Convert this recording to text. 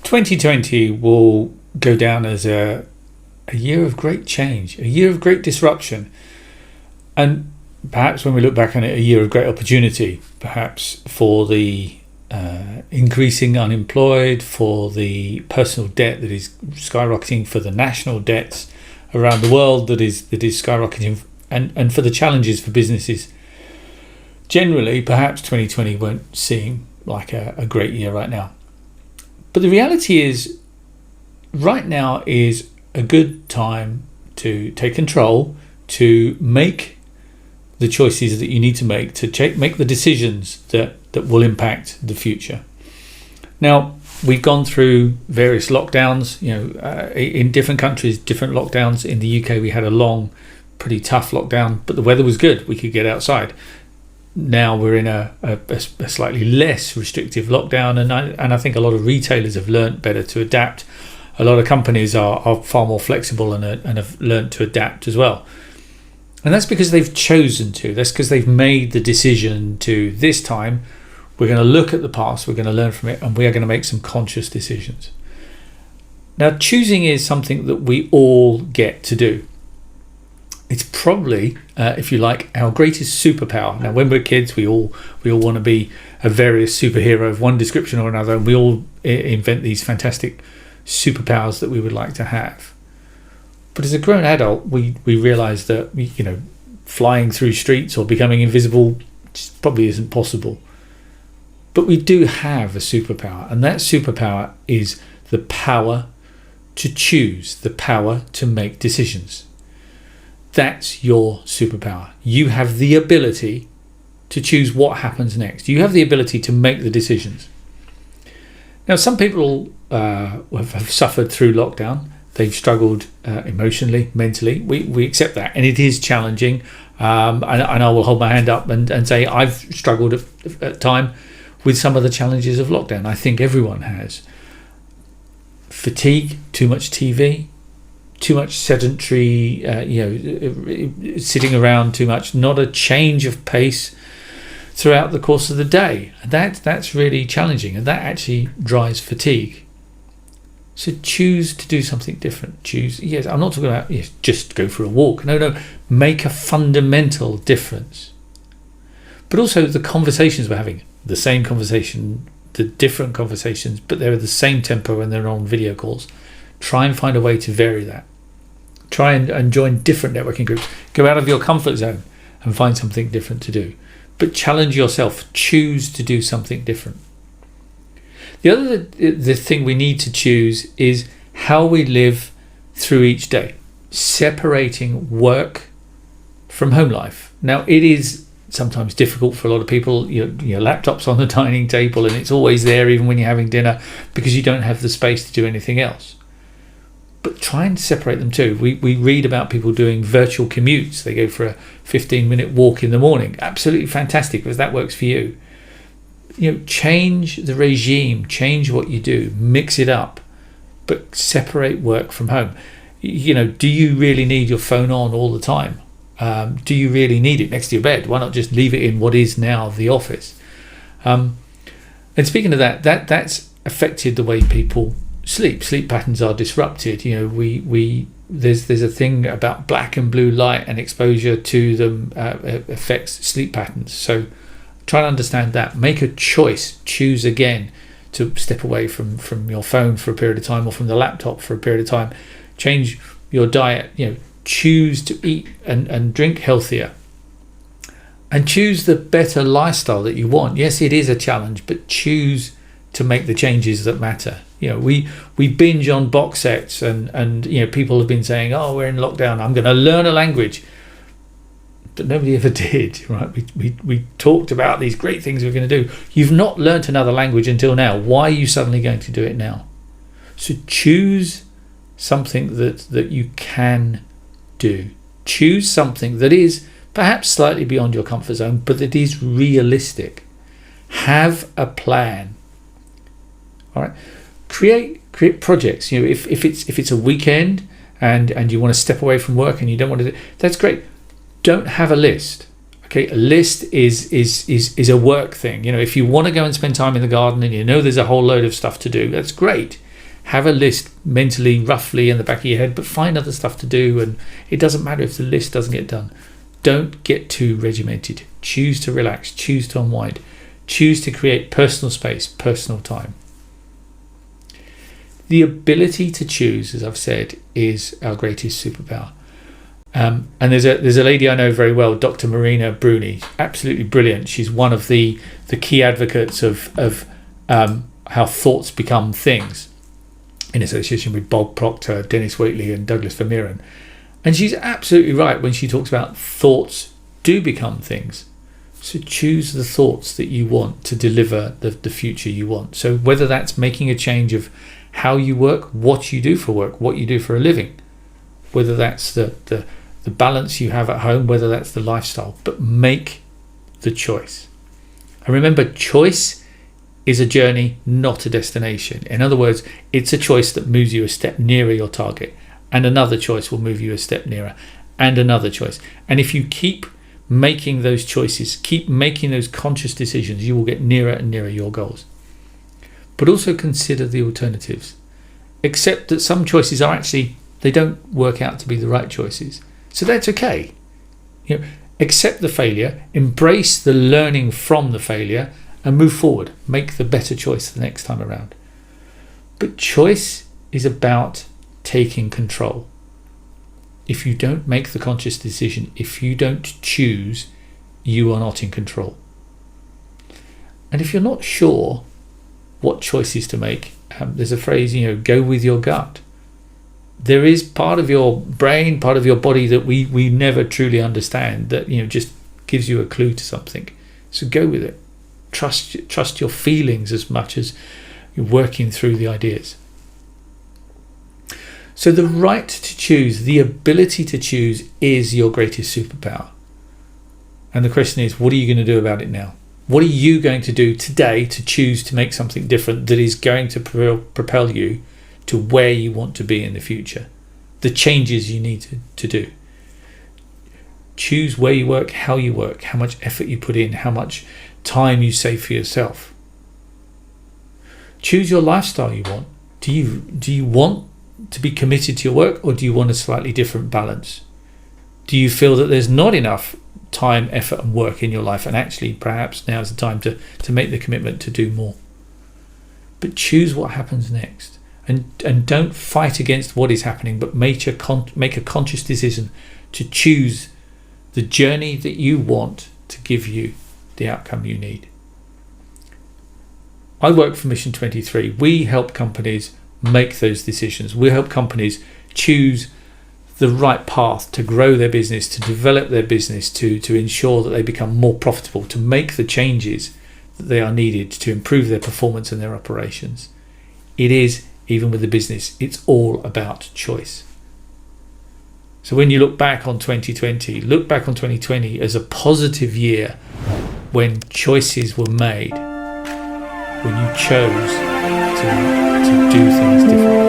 2020 will go down as a year of great change, a year of great disruption, and perhaps when we look back on it, a year of great opportunity, perhaps for the increasing unemployed, for the personal debt that is skyrocketing, for the national debts around the world that is skyrocketing, and for the challenges for businesses. Generally, perhaps 2020 won't seem like a great year right now. But the reality is, right now is a good time to take control, to make the choices that you need to make the decisions that will impact the future. Now, we've gone through various lockdowns, in different countries, different lockdowns. In the UK, we had a long, pretty tough lockdown, but the weather was good. We could get outside. Now we're in a slightly less restrictive lockdown, and I think a lot of retailers have learnt better to adapt. A lot of companies are far more flexible and have learnt to adapt as well. And that's because they've chosen to. That's because they've made the decision to, this time, we're going to look at the past, we're going to learn from it, and we are going to make some conscious decisions. Now, choosing is something that we all get to do. It's probably, if you like, our greatest superpower. Now, when we're kids, we all want to be a various superhero of one description or another, and we all invent these fantastic superpowers that we would like to have. But as a grown adult, we realise that flying through streets or becoming invisible just probably isn't possible. But we do have a superpower, and that superpower is the power to choose, the power to make decisions. That's your superpower. You have the ability to choose what happens next. You have the ability to make the decisions. Now, some people have suffered through lockdown. They've struggled emotionally, mentally. We accept that, and it is challenging. And I will hold my hand up and say I've struggled at time with some of the challenges of lockdown. I think everyone has. Fatigue, too much TV, too much sedentary, sitting around too much, not a change of pace throughout the course of the day. That's really challenging, and that actually drives fatigue. So choose to do something different. Yes, I'm not talking about just go for a walk. No, make a fundamental difference. But also the conversations we're having, the same conversation, the different conversations, but they're the same tempo when they're on video calls. Try and find a way to vary that. Try and join different networking groups. Go out of your comfort zone and find something different to do. But challenge yourself. Choose to do something different. The thing we need to choose is how we live through each day, separating work from home life. Now, it is sometimes difficult for a lot of people. Your laptop's on the dining table and it's always there even when you're having dinner because you don't have the space to do anything else. But try and separate them too. We read about people doing virtual commutes. They go for a 15-minute walk in the morning. Absolutely fantastic because that works for you. Change the regime, change what you do, mix it up, but separate work from home. Do you really need your phone on all the time? Do you really need it next to your bed? Why not just leave it in what is now the office? And speaking of that's affected the way people sleep. Sleep patterns are disrupted. There's a thing about black and blue light and exposure to them affects sleep patterns. So try and understand that. Make a choice. Choose again to step away from your phone for a period of time or from the laptop for a period of time. Change your diet. Choose to eat and drink healthier. And choose the better lifestyle that you want. Yes, it is a challenge, but choose to make the changes that matter. We binge on box sets and people have been saying, oh, we're in lockdown, I'm going to learn a language. But nobody ever did, right? We talked about these great things we're going to do. You've not learnt another language until now. Why are you suddenly going to do it now? So choose something that you can do. Choose something that is perhaps slightly beyond your comfort zone, but that is realistic. Have a plan. All right. Create projects. If it's a weekend and you want to step away from work and you don't want to do, that's great. Don't have a list. Okay, a list is a work thing. If you want to go and spend time in the garden and there's a whole load of stuff to do, that's great. have a list mentally, roughly in the back of your head, but find other stuff to do. And it doesn't matter if the list doesn't get done. Don't get too regimented. Choose to relax, choose to unwind, choose to create personal space, personal time. The ability to choose, as I've said, is our greatest superpower. And there's a lady I know very well, Dr. Marina Bruni, absolutely brilliant. She's one of the key advocates of how thoughts become things, in association with Bob Proctor, Dennis Waitley and Douglas Vermeeren. And she's absolutely right when she talks about thoughts do become things. So choose the thoughts that you want to deliver the future you want. So whether that's making a change of how you work, what you do for work, what you do for a living, whether that's the balance you have at home, whether that's the lifestyle, but make the choice. And remember, choice is a journey, not a destination. In other words, it's a choice that moves you a step nearer your target, and another choice will move you a step nearer, and another choice. And if you keep making those choices, keep making those conscious decisions, you will get nearer and nearer your goals. But also consider the alternatives. Accept that some choices are actually, they don't work out to be the right choices. So that's okay. Accept the failure, embrace the learning from the failure, and move forward. Make the better choice the next time around. But choice is about taking control. If you don't make the conscious decision, if you don't choose, you are not in control. And if you're not sure what choices to make, there's a phrase, go with your gut. There is part of your brain, part of your body that we never truly understand, that just gives you a clue to something. So go with it. Trust your feelings as much as you're working through the ideas. So the right to choose, the ability to choose, is your greatest superpower. And the question is, what are you going to do about it now? What are you going to do today to choose to make something different that is going to propel you to where you want to be in the future? The changes you need to do. Choose where you work, how much effort you put in, how much time you save for yourself. Choose your lifestyle you want. Do you want to be committed to your work, or do you want a slightly different balance? Do you feel that there's not enough time, effort and work in your life, and actually perhaps now's the time to make the commitment to do more? But choose what happens next, and don't fight against what is happening, but make a conscious decision to choose the journey that you want to give you the outcome you need. I work for Mission 23. We help companies make those decisions. We help companies choose the right path to grow their business, to develop their business, to ensure that they become more profitable, to make the changes that they are needed to improve their performance and their operations. It is, even with the business, it's all about choice. So when you look back on 2020, look back on 2020 as a positive year when choices were made, when you chose to do things differently.